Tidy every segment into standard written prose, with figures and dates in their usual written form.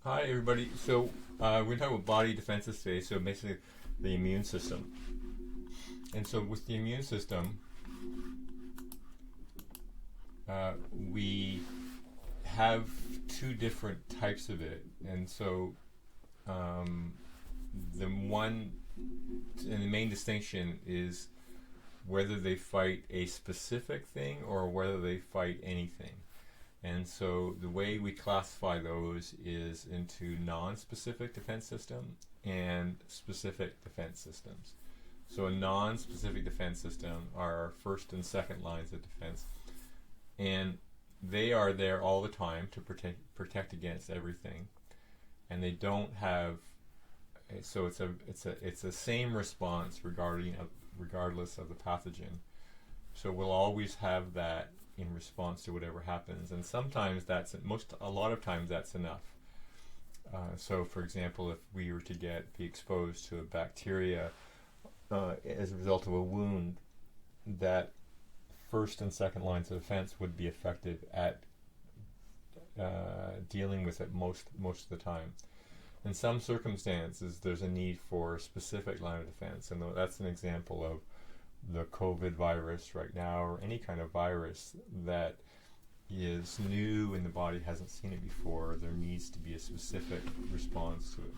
Hi, everybody. So, we're going to talk about body defenses today. So, basically, the immune system. And so, with the immune system, we have two different types of it. And so, um, the one and the main distinction is whether they fight a specific thing or whether they fight anything. And so the way we classify those is into non-specific defense system and specific defense systems. So a non-specific defense system are our first and second lines of defense, and they are there all the time to protect against everything, and they don't have. So it's a same response regardless of the pathogen. So we'll always have that in response to whatever happens, and sometimes a lot of times that's enough. So, for example, if we were to be exposed to a bacteria as a result of a wound, that first and second lines of defense would be effective at dealing with it most of the time. In some circumstances, there's a need for a specific line of defense, and that's an example of the COVID virus right now, or any kind of virus that is new and the body hasn't seen it before. There needs to be a specific response to it.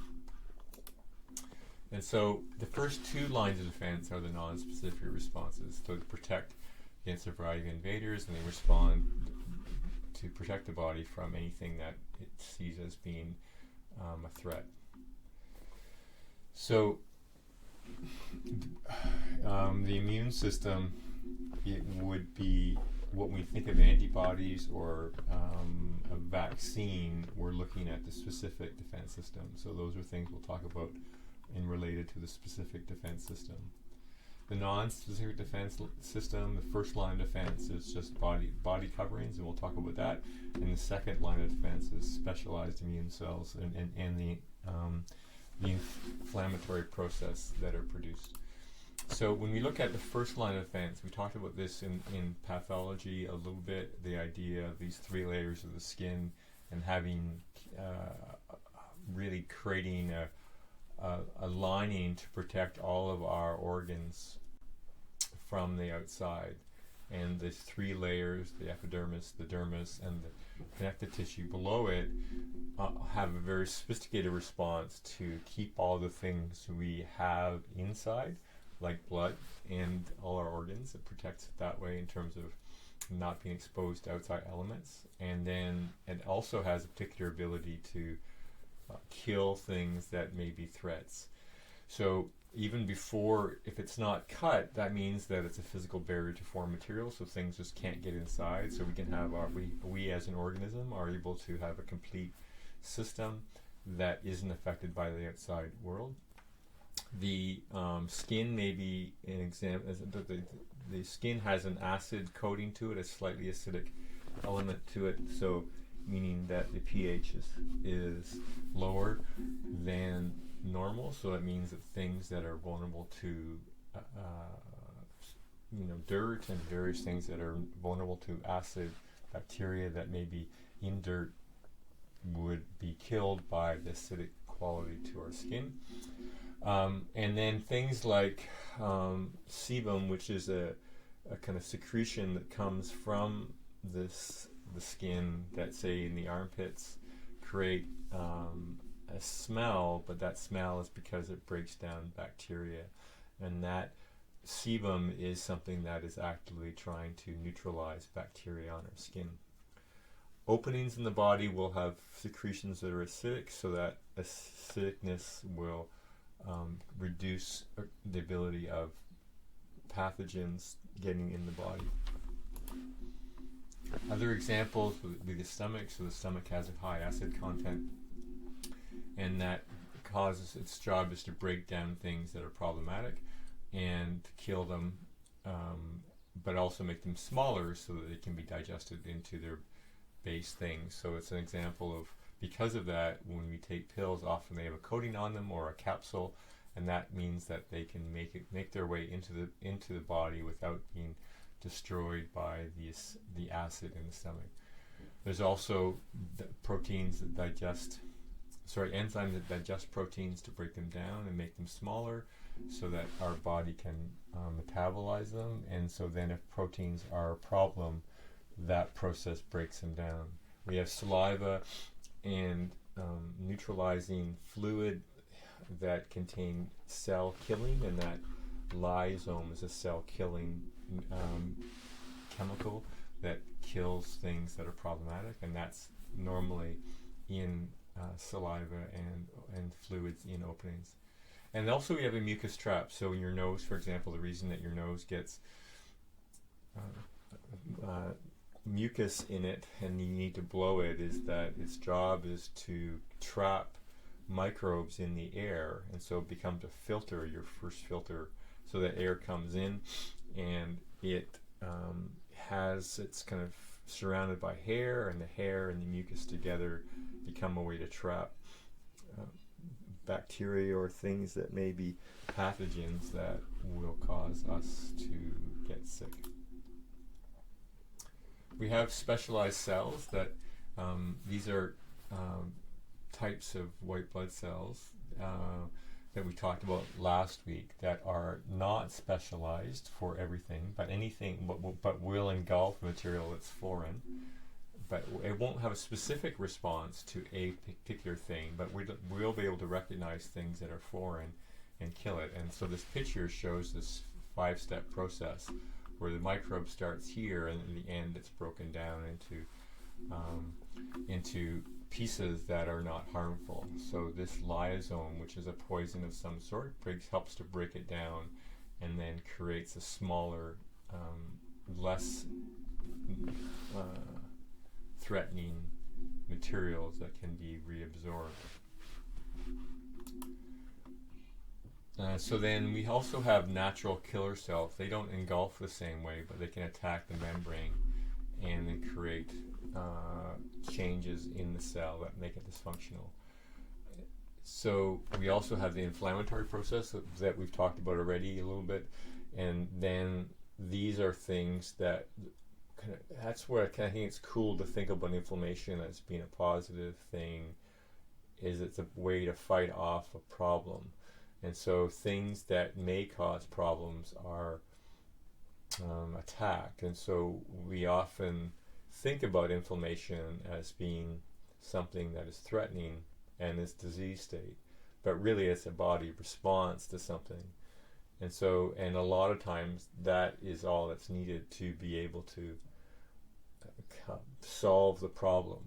And so the first two lines of defense are the non-specific responses, so to protect against a variety of invaders, and they respond to protect the body from anything that it sees as being a threat. So the immune system, it would be what we think of antibodies or a vaccine. We're looking at the specific defense system. So those are things we'll talk about in related to the specific defense system. The non-specific defense system, the first line of defense is just body coverings, and we'll talk about that. And the second line of defense is specialized immune cells and the inflammatory process that are produced. So when we look at the first line of defense, we talked about this in pathology a little bit, the idea of these three layers of the skin and having really creating a lining to protect all of our organs from the outside. And the three layers, the epidermis, the dermis, and the connective tissue below it, have a very sophisticated response to keep all the things we have inside, like blood and all our organs. It protects it that way in terms of not being exposed to outside elements. And then it also has a particular ability to kill things that may be threats. So even before, if it's not cut, that means that it's a physical barrier to foreign material, so things just can't get inside. So we can have we as an organism are able to have a complete system that isn't affected by the outside world. The skin may be an example, but the skin has an acid coating to it, a slightly acidic element to it, so meaning that the pH is lower than normal. So it means that things that are vulnerable to dirt and various things that are vulnerable to acid, bacteria that may be in dirt, would be killed by the acidic quality to our skin. And then things like sebum, which is a kind of secretion that comes from the skin, that say in the armpits, create a smell, but that smell is because it breaks down bacteria, and that sebum is something that is actively trying to neutralize bacteria on our skin. Openings in the body will have secretions that are acidic, so that acidicness will reduce the ability of pathogens getting in the body. Other examples would be the stomach. So the stomach has a high acid content, and that causes, its job is to break down things that are problematic and to kill them, but also make them smaller so that they can be digested into their base things. So it's an example of, because of that, when we take pills, often they have a coating on them or a capsule, and that means that they can make their way into the body without being destroyed by the acid in the stomach. There's also the proteins that digest enzymes that digest proteins to break them down and make them smaller, so that our body can metabolize them. And so then, if proteins are a problem, that process breaks them down. We have saliva and neutralizing fluid that contain cell killing, and that lysosome is a cell killing chemical that kills things that are problematic, and that's normally in saliva and fluids in openings. And also we have a mucus trap. So in your nose, for example, the reason that your nose gets mucus in it and you need to blow it is that its job is to trap microbes in the air, and so it becomes a filter, your first filter, so that air comes in and it it's kind of surrounded by hair, and the hair and the mucus together become a way to trap bacteria or things that may be pathogens that will cause us to get sick. We have specialized cells that these are types of white blood cells that we talked about last week that are not specialized for everything, but anything, but will engulf material that's foreign. But it won't have a specific response to a particular thing, but we'll be able to recognize things that are foreign and kill it. And so this picture shows this 5-step process where the microbe starts here, and in the end it's broken down into pieces that are not harmful. So this lysosome, which is a poison of some sort, helps to break it down and then creates a smaller, less threatening materials that can be reabsorbed. So then we also have natural killer cells. They don't engulf the same way, but they can attack the membrane and then create changes in the cell that make it dysfunctional. So we also have the inflammatory process that we've talked about already a little bit, and then these are things that that's where I think it's cool to think about inflammation as being a positive thing, is it's a way to fight off a problem. And so things that may cause problems are attacked. And so we often think about inflammation as being something that is threatening and is disease state, but really it's a body response to something. And so, and a lot of times that is all that's needed to be able to solve the problem.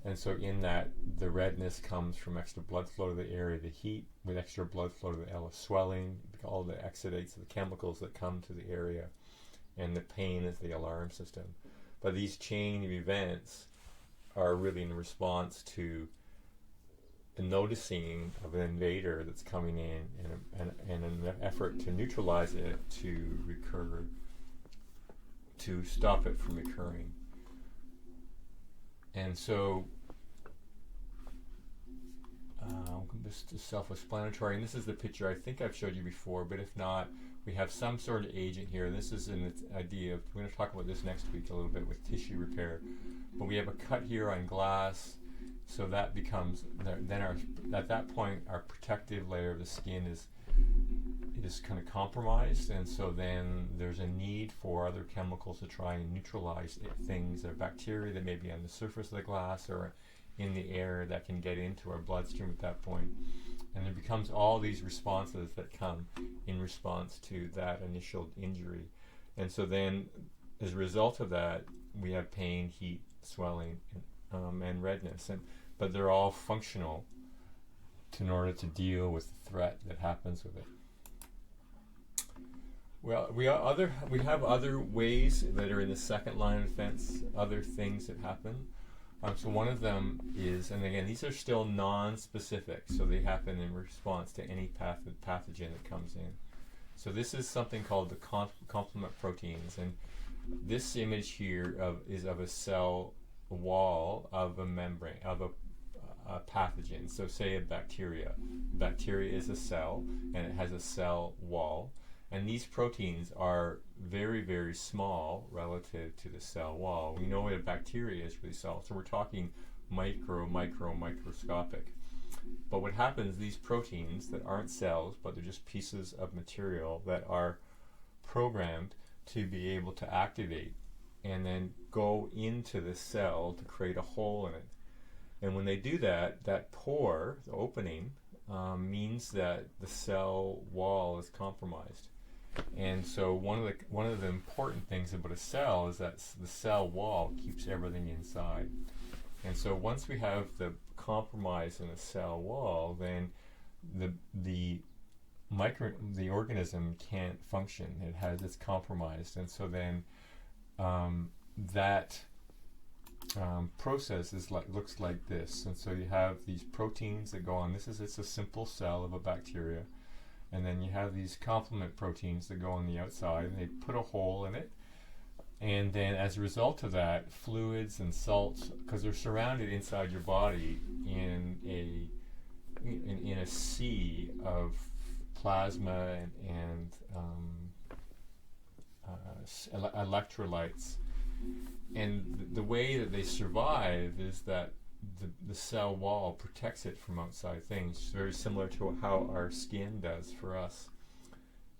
And so in that, the redness comes from extra blood flow to the area, the heat with extra blood flow to the area, swelling, all the exudates of the chemicals that come to the area, and the pain is the alarm system. But these chain of events are really in response to the noticing of an invader that's coming in and an effort to neutralize it, to stop it from occurring. And so this is self-explanatory, and this is the picture I think I've showed you before, but if not, we have some sort of agent here. This is an idea of, we're going to talk about this next week a little bit with tissue repair, but we have a cut here on glass, so that becomes, then at that point our protective layer of the skin is kind of compromised, and so then there's a need for other chemicals to try and neutralize things, or bacteria that may be on the surface of the glass or in the air that can get into our bloodstream at that point. And there becomes all these responses that come in response to that initial injury. And so then as a result of that, we have pain, heat, swelling, and redness. But they're all functional in order to deal with the threat that happens with it. Well, we have other ways that are in the second line of defense, other things that happen. So one of them is, and again, these are still non-specific, so they happen in response to any pathogen that comes in. So this is something called the complement proteins, and this image here is of a cell wall of a membrane, of a pathogen. So say a bacteria. Bacteria is a cell, and it has a cell wall. And these proteins are very, very small relative to the cell wall. We know that a bacteria is really small, so we're talking microscopic. But what happens, these proteins that aren't cells, but they're just pieces of material that are programmed to be able to activate and then go into the cell to create a hole in it. And when they do that, that pore, the opening, means that the cell wall is compromised. And so one of the important things about a cell is that the cell wall keeps everything inside. And so once we have the compromise in a cell wall, then the organism can't function. It's compromised, and so then that process looks like this. And so you have these proteins that go on. It's a simple cell of a bacteria, and then you have these complement proteins that go on the outside, and they put a hole in it. And then as a result of that, fluids and salts, because they're surrounded inside your body in a sea of plasma and electrolytes. And the way that they survive is that the cell wall protects it from outside things, very similar to how our skin does for us.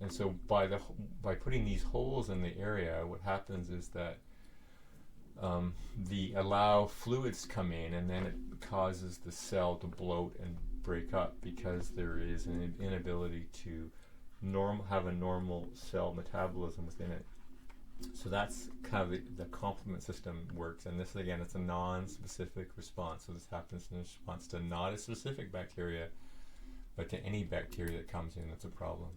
And so by putting these holes in the area, what happens is that allow fluids to come in, and then it causes the cell to bloat and break up because there is an inability to have a normal cell metabolism within it. So that's kind of the complement system works. And this, again, it's a non-specific response. So this happens in response to not a specific bacteria, but to any bacteria that comes in that's a problem.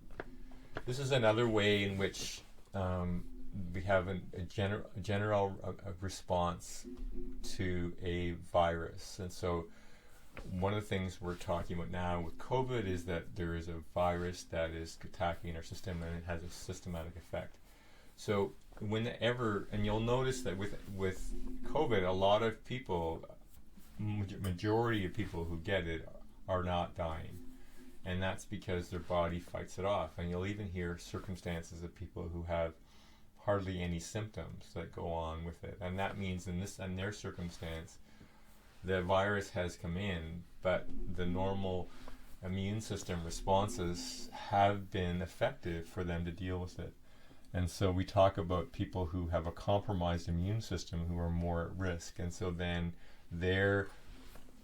This is another way in which we have a general response to a virus. And so one of the things we're talking about now with COVID is that there is a virus that is attacking our system, and it has a systematic effect. So whenever, and you'll notice that with COVID, a lot of people, majority of people who get it are not dying. And that's because their body fights it off. And you'll even hear circumstances of people who have hardly any symptoms that go on with it. And that means in their circumstance, the virus has come in, but the normal immune system responses have been effective for them to deal with it. And so we talk about people who have a compromised immune system who are more at risk. And so then their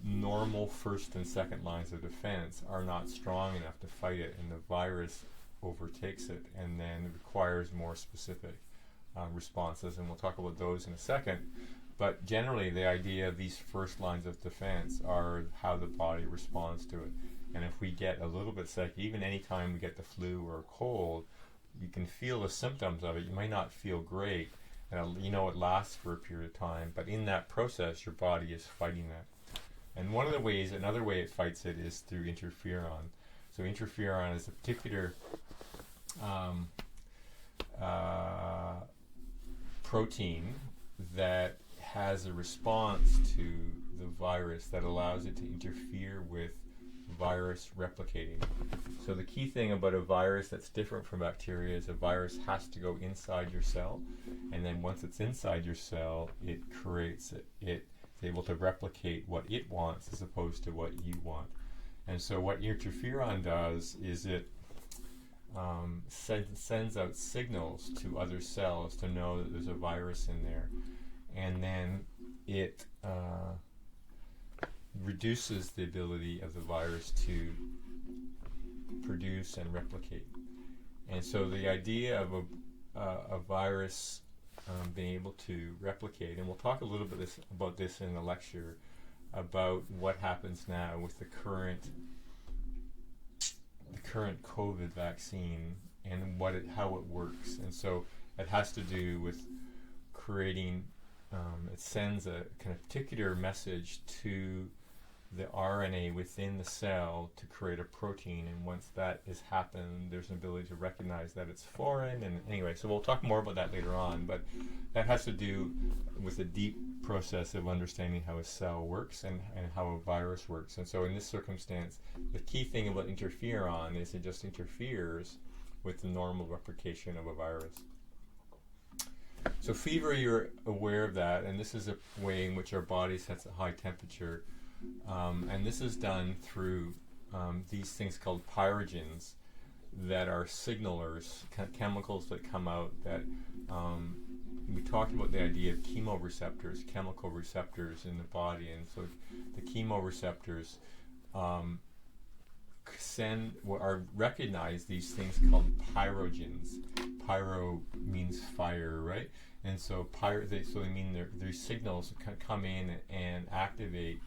normal first and second lines of defense are not strong enough to fight it, and the virus overtakes it and then requires more specific responses. And we'll talk about those in a second. But generally, the idea of these first lines of defense are how the body responds to it. And if we get a little bit sick, even any time we get the flu or a cold, you can feel the symptoms of it. You might not feel great, and it lasts for a period of time. But in that process, your body is fighting that. And another way it fights it is through interferon. So interferon is a particular protein that has a response to the virus that allows it to interfere with virus replicating. So the key thing about a virus that's different from bacteria is a virus has to go inside your cell, and then once it's inside your cell, it creates it. It's able to replicate what it wants as opposed to what you want. And so what interferon does is it sends out signals to other cells to know that there's a virus in there, and then it reduces the ability of the virus to produce and replicate. And so the idea of a virus being able to replicate, and we'll talk a little bit about this in the lecture, about what happens now with the current COVID vaccine and how it works. And so it has to do with creating, it sends a kind of particular message to the RNA within the cell to create a protein, and once that has happened, there's an ability to recognize that it's foreign. And anyway, so we'll talk more about that later on, but that has to do with a deep process of understanding how a cell works and how a virus works. And so in this circumstance, the key thing about interferon is it just interferes with the normal replication of a virus. So fever, you're aware of that, and this is a way in which our body sets a high temperature And this is done through these things called pyrogens that are signalers, chemicals that come out that we talked about the idea of chemoreceptors, chemical receptors in the body, and so the chemoreceptors recognize these things called pyrogens. Pyro means fire, right? And so they mean these signals come in and activate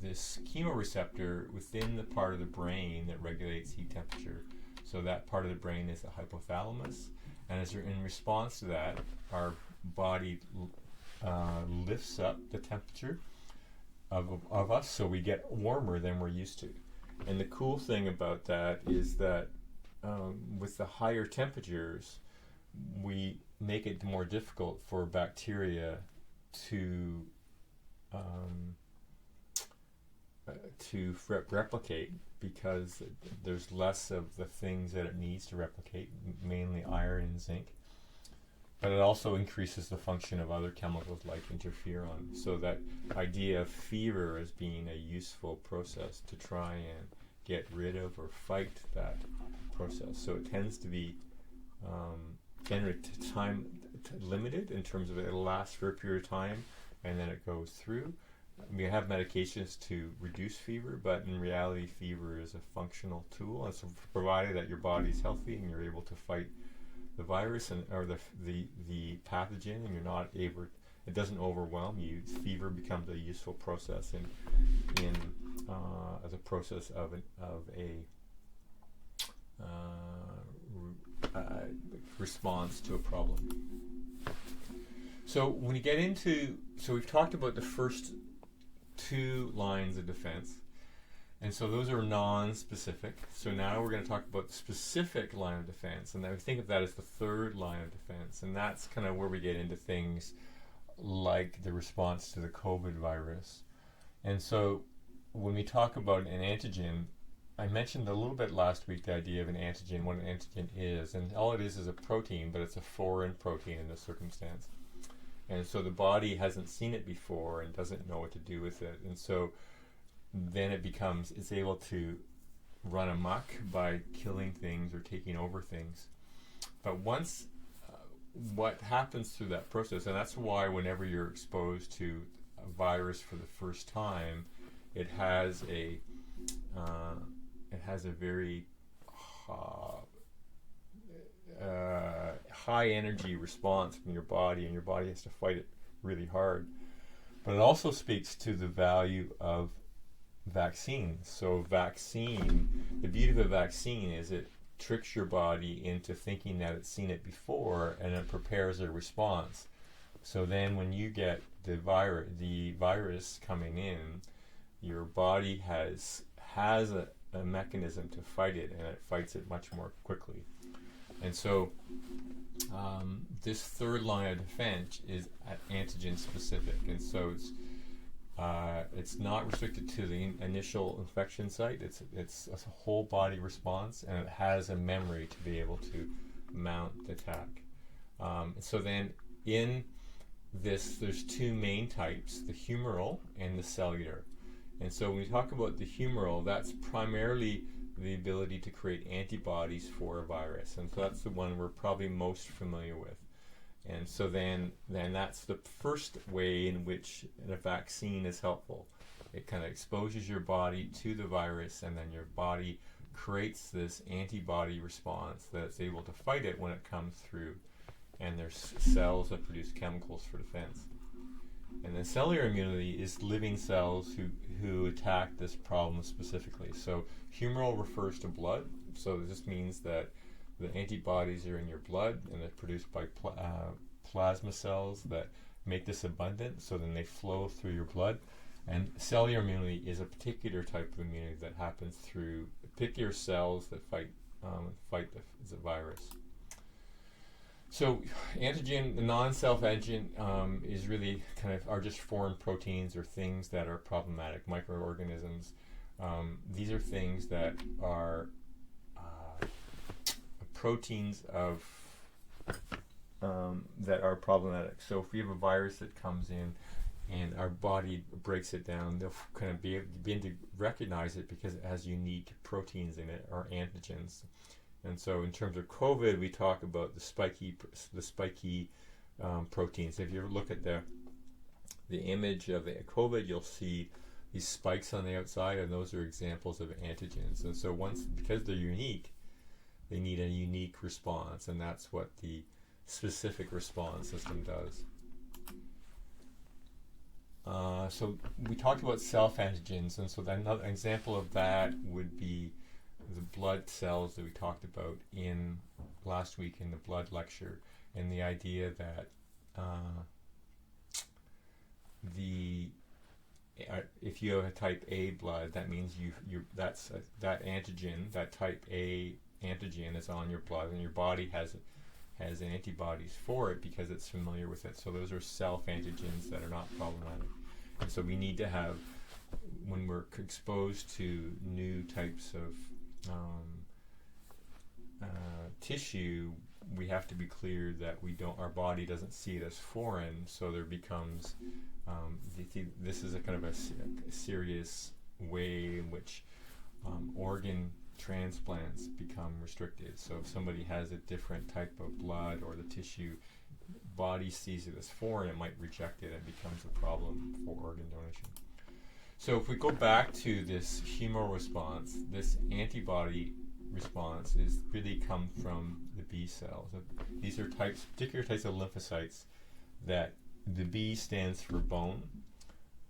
this chemoreceptor within the part of the brain that regulates heat temperature. So that part of the brain is the hypothalamus, and in response to that, our body lifts up the temperature of us, so we get warmer than we're used to. And the cool thing about that is that with the higher temperatures, we make it more difficult for bacteria to replicate, because there's less of the things that it needs to replicate, mainly iron and zinc. But it also increases the function of other chemicals like interferon. So that idea of fever as being a useful process to try and get rid of or fight that process. So it tends to be generally time limited in terms of it'll last for a period of time and then it goes through. We have medications to reduce fever, but in reality, fever is a functional tool. And so provided that your body's healthy and you're able to fight the virus or the pathogen, and you're not able, it doesn't overwhelm you, fever becomes a useful process in as a process of a response to a problem. So when you get into, so we've talked about the first two lines of defense, and so those are non-specific. So now we're going to talk about the specific line of defense, and then we think of that as the third line of defense, and that's kind of where we get into things like the response to the COVID virus. And so when we talk about an antigen, I mentioned a little bit last week the idea of an antigen, what an antigen is, and all it is a protein, but it's a foreign protein in this circumstance. And so the body hasn't seen it before and doesn't know what to do with it. And so then it's able to run amok by killing things or taking over things. But once, what happens through that process, and that's why whenever you're exposed to a virus for the first time, it has a very high energy response from your body, and your body has to fight it really hard. But it also speaks to the value of vaccines. So the beauty of a vaccine is it tricks your body into thinking that it's seen it before, and it prepares a response. So then when you get the virus coming in, your body has a mechanism to fight it, and it fights it much more quickly. And so this third line of defense is antigen specific, and so it's not restricted to the initial infection site. It's a whole body response, and it has a memory to be able to mount the attack. So then in this, there's two main types: the humoral and the cellular. And so when we talk about the humoral, that's primarily the ability to create antibodies for a virus, and so that's the one we're probably most familiar with. And so then that's the first way in which a vaccine is helpful. It kind of exposes your body to the virus, and then your body creates this antibody response that's able to fight it when it comes through, and there's cells that produce chemicals for defense. And then cellular immunity is living cells who attack this problem specifically. So humoral refers to blood. So this means that the antibodies are in your blood, and they're produced by plasma cells that make this abundant. So then they flow through your blood. And cellular immunity is a particular type of immunity that happens through particular cells that fight the virus. So antigen, the non-self antigen, is really are just foreign proteins or things that are problematic, microorganisms. These are things that are proteins of that are problematic. So if we have a virus that comes in, and our body breaks it down. They'll kind of begin to recognize it because it has unique proteins in it, or antigens. And so, in terms of COVID, we talk about the spiky proteins. If you ever look at the image of the COVID, you'll see these spikes on the outside, and those are examples of antigens. And so, because they're unique, they need a unique response, and that's what the specific response system does. So we talked about self-antigens, and so another example of that would be the blood cells that we talked about in last week in the blood lecture, and the idea that if you have a type A blood, that means that antigen, that type A antigen, is on your blood, and your body has antibodies for it because it's familiar with it. So those are self-antigens that are not problematic. And so we need to have, when we're exposed to new types of tissue, we have to be clear that our body doesn't see it as foreign. So there becomes this is a kind of a serious way in which organ transplants become restricted. So if somebody has a different type of blood, or the tissue body sees it as foreign, it might reject it, and becomes a problem for organ donation. So if we go back to this humoral response, this antibody response is really come from the B cells. These are particular types of lymphocytes. That the B stands for bone,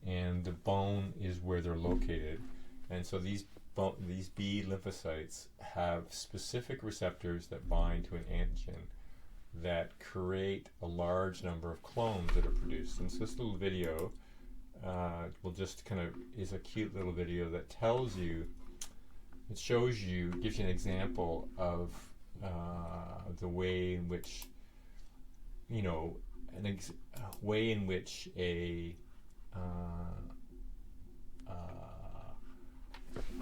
and the bone is where they're located. And so these B lymphocytes have specific receptors that bind to an antigen that create a large number of clones that are produced. And so this little video is a cute little video that gives you an example of the way in which,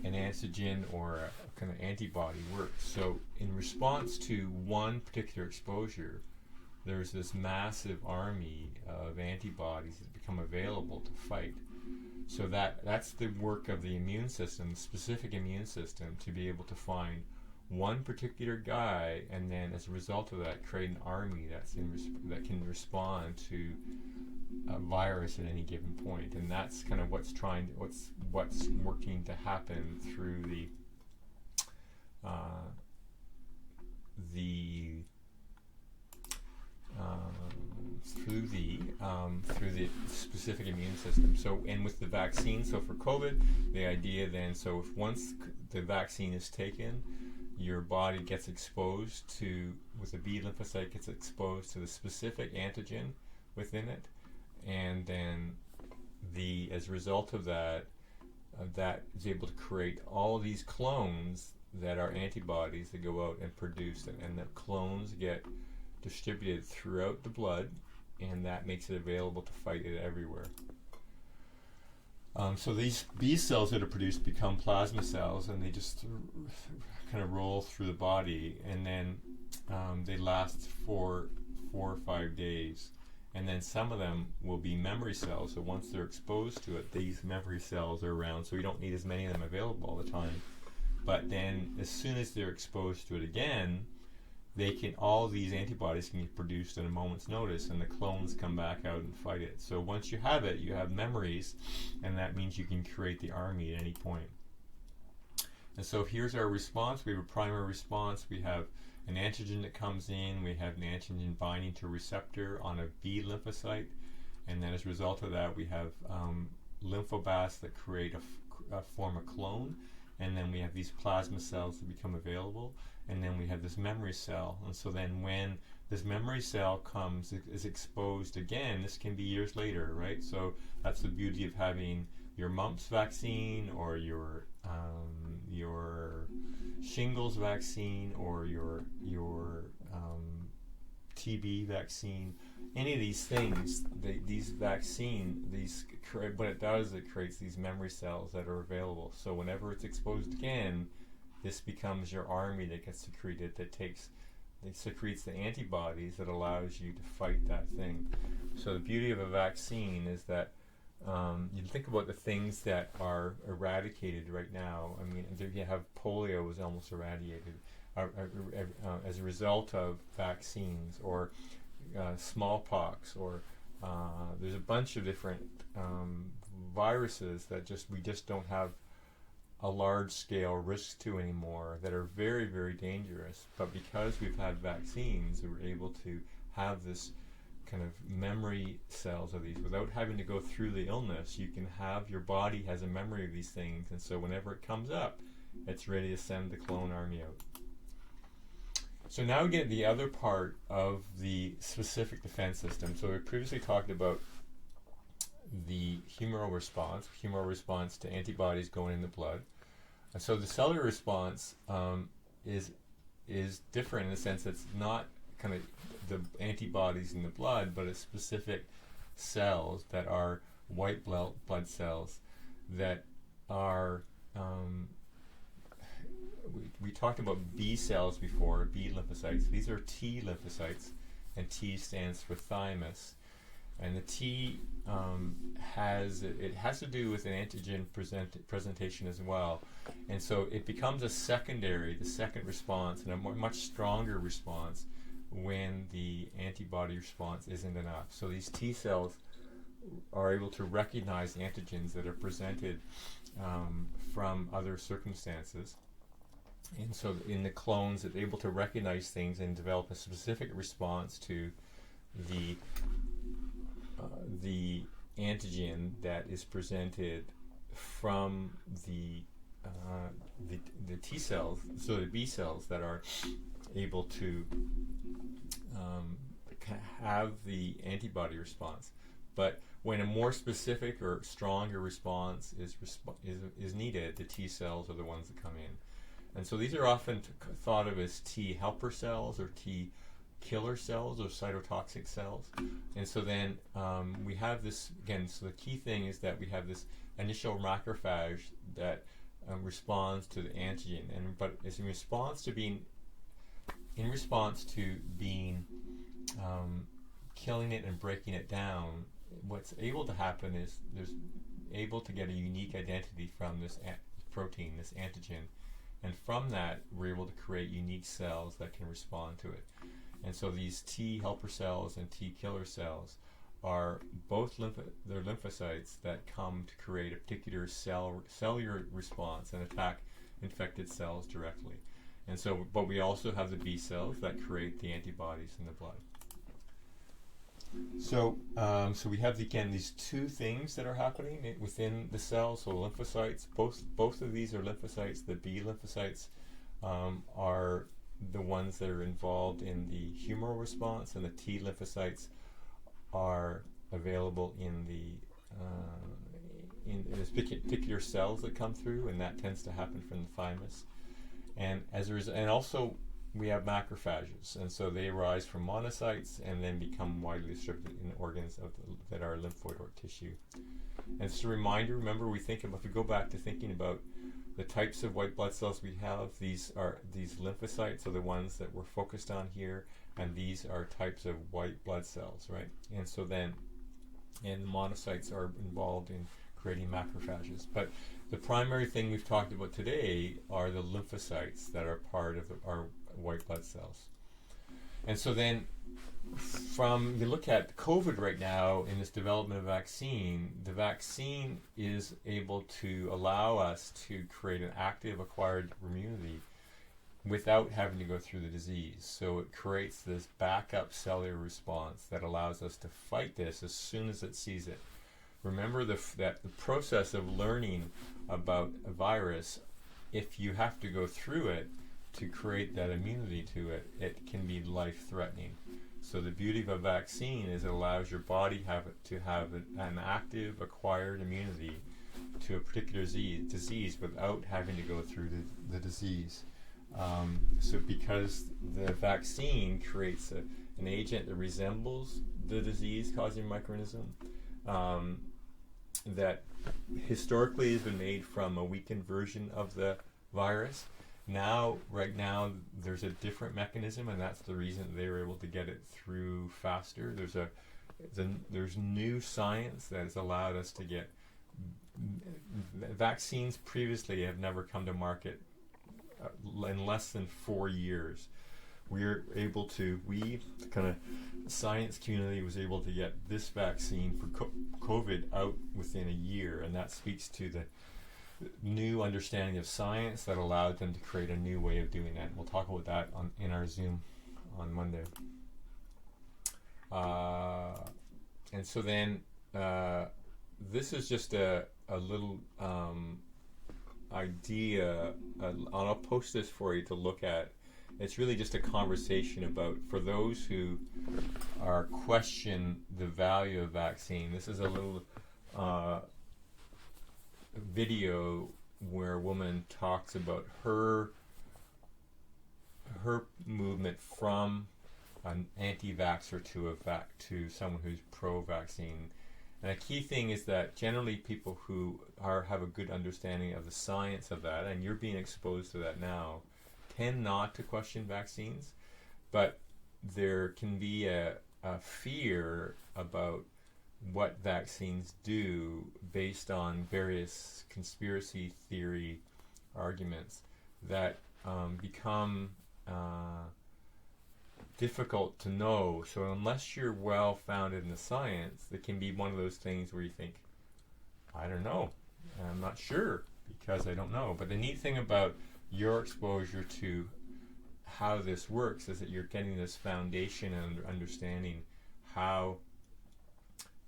an antigen or a kind of antibody works. So in response to one particular exposure, there's this massive army of antibodies that become available to fight. So that's the work of the immune system, the specific immune system, to be able to find one particular guy, and then as a result of that, create an army that can respond to a virus at any given point. And that's kind of what's working to happen through the specific immune system. So, and with the vaccine, so for COVID, the idea then, so if once the vaccine is taken, your body gets exposed to, with the B lymphocyte, gets exposed to the specific antigen within it, and then as a result of that, that is able to create all these clones that are antibodies that go out and produce it, and the clones get distributed throughout the blood, and that makes it available to fight it everywhere. So these B cells that are produced become plasma cells, and they just kind of roll through the body, and then they last for 4 or 5 days. And then some of them will be memory cells, so once they're exposed to it, these memory cells are around, so you don't need as many of them available all the time. But then as soon as they're exposed to it again, all these antibodies can be produced at a moment's notice, and the clones come back out and fight it. So once you have it, you have memories, and that means you can create the army at any point. And so here's our response. We have a primary response. We have an antigen that comes in. We have an antigen binding to a receptor on a B lymphocyte, and then as a result of that, we have lymphoblasts that create form a clone, and then we have these plasma cells that become available, and then we have this memory cell. And so then when this memory cell is exposed again, this can be years later, right? So that's the beauty of having your mumps vaccine, or your shingles vaccine, or your TB vaccine. Any of these things, what it does, it creates these memory cells that are available. So whenever it's exposed again, this becomes your army that gets secreted, that secretes the antibodies that allows you to fight that thing. So the beauty of a vaccine is that you think about the things that are eradicated right now. I mean, there you have polio is almost eradicated as a result of vaccines, or smallpox, or there's a bunch of different viruses that we just don't have a large scale risk to anymore, that are very, very dangerous. But because we've had vaccines, we're able to have this kind of memory cells of these without having to go through the illness. You can have, your body has a memory of these things, and so whenever it comes up, it's ready to send the clone army out. So now we get the other part of the specific defense system. So we previously talked about the humoral response to antibodies going in the blood. And so the cellular response is different in the sense that it's not kind of the antibodies in the blood, but it's specific cells that are white blood cells that are we talked about B cells before, B lymphocytes. These are T lymphocytes, and T stands for thymus. And the T has to do with an antigen presentation as well. And so it becomes the second response, and a much stronger response when the antibody response isn't enough. So these T cells are able to recognize antigens that are presented from other circumstances. And so in the clones, it's able to recognize things and develop a specific response to the antigen that is presented from the T cells, so the B cells that are able to have the antibody response. But when a more specific or stronger response is needed, the T cells are the ones that come in. And so these are often thought of as T helper cells or T killer cells or cytotoxic cells. And so then we have this, again, so the key thing is that we have this initial macrophage that responds to the antigen, but it's in response to being killing it and breaking it down. What's able to happen is there's able to get a unique identity from this protein, this antigen, and from that we're able to create unique cells that can respond to it. And so these T helper cells and T killer cells are both they're lymphocytes that come to create a particular cellular response and attack infected cells directly. And so, but we also have the B cells that create the antibodies in the blood. So, so we have again these two things that are happening within the cell. So lymphocytes, both of these are lymphocytes. The B lymphocytes are the ones that are involved in the humoral response, and the T lymphocytes are available in the particular cells that come through, and that tends to happen from the thymus. And as a result, and also we have macrophages, and so they arise from monocytes and then become widely distributed in organs that are lymphoid or tissue. And just a reminder, remember, if we go back to thinking about the types of white blood cells we have, these lymphocytes are the ones that we're focused on here, and these are types of white blood cells, right? And so then, and the monocytes are involved in creating macrophages. But the primary thing we've talked about today are the lymphocytes that are part of our white blood cells. And so then, you look at COVID right now in this development of vaccine, the vaccine is able to allow us to create an active acquired immunity without having to go through the disease. So it creates this backup cellular response that allows us to fight this as soon as it sees it. Remember that the process of learning about a virus, if you have to go through it to create that immunity to it, it can be life-threatening. So the beauty of a vaccine is it allows your body to have an active acquired immunity to a particular disease without having to go through the disease. So because the vaccine creates an agent that resembles the disease-causing microorganism, that historically has been made from a weakened version of the virus. Right now, there's a different mechanism, and that's the reason they were able to get it through faster. There's there's new science that has allowed us to get vaccines previously have never come to market in less than 4 years. We the kind of science community was able to get this vaccine for COVID out within a year, and that speaks to the new understanding of science that allowed them to create a new way of doing that. We'll talk about that in our Zoom on Monday. And so then this is just a little idea. I'll post this for you to look at. It's really just a conversation about, for those who are question the value of vaccine, this is a little video where a woman talks about her movement from an anti-vaxxer to someone who's pro-vaccine. And a key thing is that generally people who have a good understanding of the science of that, and you're being exposed to that now, tend not to question vaccines, but there can be a fear about what vaccines do based on various conspiracy theory arguments that become difficult to know. So unless you're well founded in the science, it can be one of those things where you think, I don't know, I'm not sure because I don't know. But the neat thing about your exposure to how this works is that you're getting this foundation and understanding how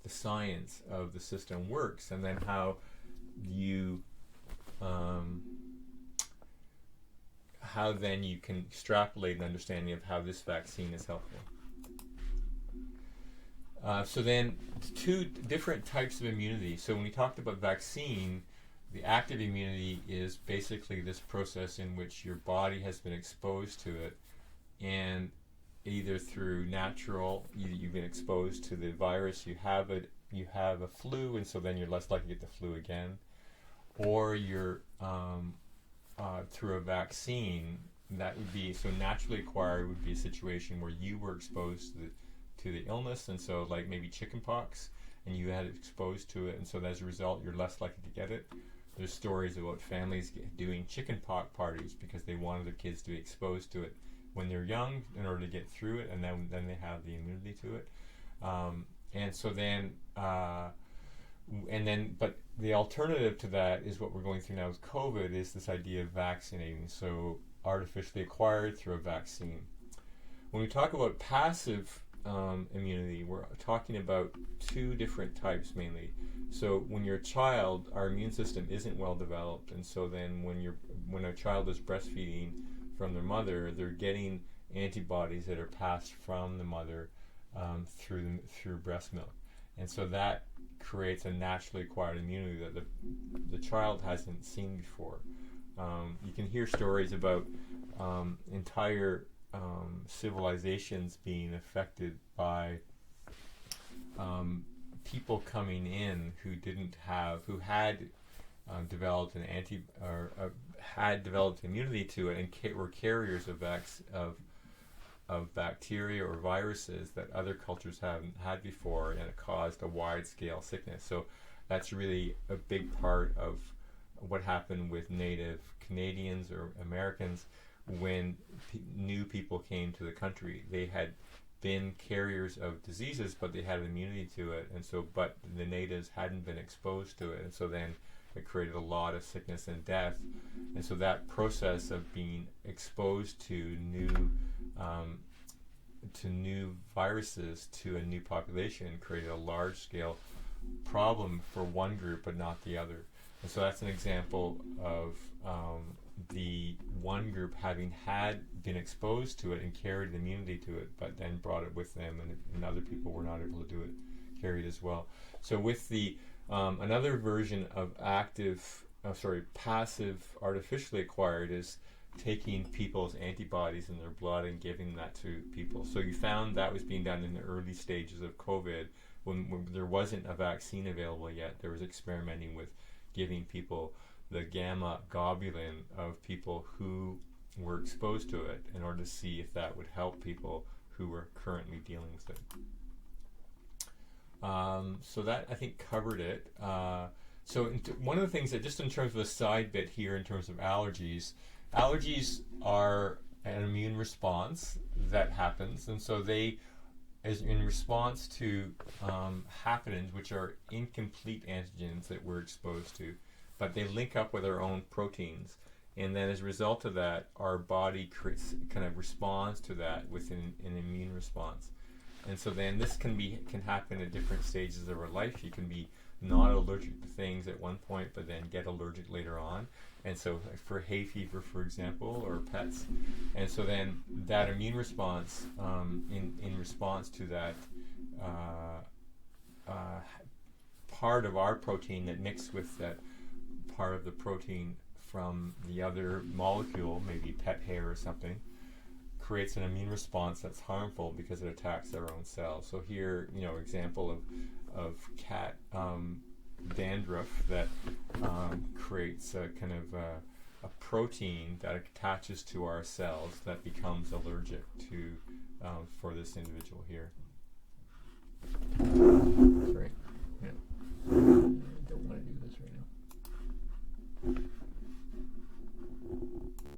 the science of the system works, and then how you how then you can extrapolate an understanding of how this vaccine is helpful. So then, two different types of immunity. So when we talked about vaccine, the active immunity is basically this process in which your body has been exposed to it, and either through you've been exposed to the virus, you have a flu, and so then you're less likely to get the flu again, or you're through a vaccine. That would be, so naturally acquired would be a situation where you were exposed to the illness, and so like maybe chickenpox, and you had exposed to it, and so as a result you're less likely to get it. There's stories about families doing chickenpox parties because they wanted their kids to be exposed to it when they're young in order to get through it, and then they have the immunity to it. And so then, but the alternative to that is what we're going through now with COVID, is this idea of vaccinating, so artificially acquired through a vaccine. When we talk about passive immunity, we're talking about two different types mainly. So when you're a child, our immune system isn't well developed, and so then when a child is breastfeeding from their mother, they're getting antibodies that are passed from the mother through breast milk, and so that creates a naturally acquired immunity that the child hasn't seen before. You can hear stories about entire civilizations being affected by people coming in who had developed had developed immunity to it, and were carriers of bacteria or viruses that other cultures haven't had before, and it caused a wide-scale sickness. So that's really a big part of what happened with Native Canadians or Americans when new people came to the country. They had been carriers of diseases, but they had immunity to it, and so but the natives hadn't been exposed to it, and so then it created a lot of sickness and death. And so that process of being exposed to new viruses to a new population created a large-scale problem for one group but not the other. And so that's an example of the one group having had been exposed to it and carried immunity to it, but then brought it with them, and other people were not able to do it, carried as well. So with the another version of passive artificially acquired is taking people's antibodies in their blood and giving that to people. So you found that was being done in the early stages of COVID when there wasn't a vaccine available yet. There was experimenting with giving people the gamma globulin of people who were exposed to it in order to see if that would help people who were currently dealing with it. So that, I think, covered it. One of the things that, just in terms of a side bit here, in terms of allergies are an immune response that happens, and so they, as in response to happenings, which are incomplete antigens that we're exposed to, but they link up with our own proteins, and then as a result of that, our body kind of responds to that with an immune response. And so then this can happen at different stages of our life. You can be not allergic to things at one point, but then get allergic later on. And so for hay fever, for example, or pets, and so then that immune response, in response to that part of our protein that mixed with that part of the protein from the other molecule, maybe pet hair or something, creates an immune response that's harmful because it attacks their own cells. So here, example of cat dandruff that creates a kind of a protein that attaches to our cells that becomes allergic to for this individual here. Great.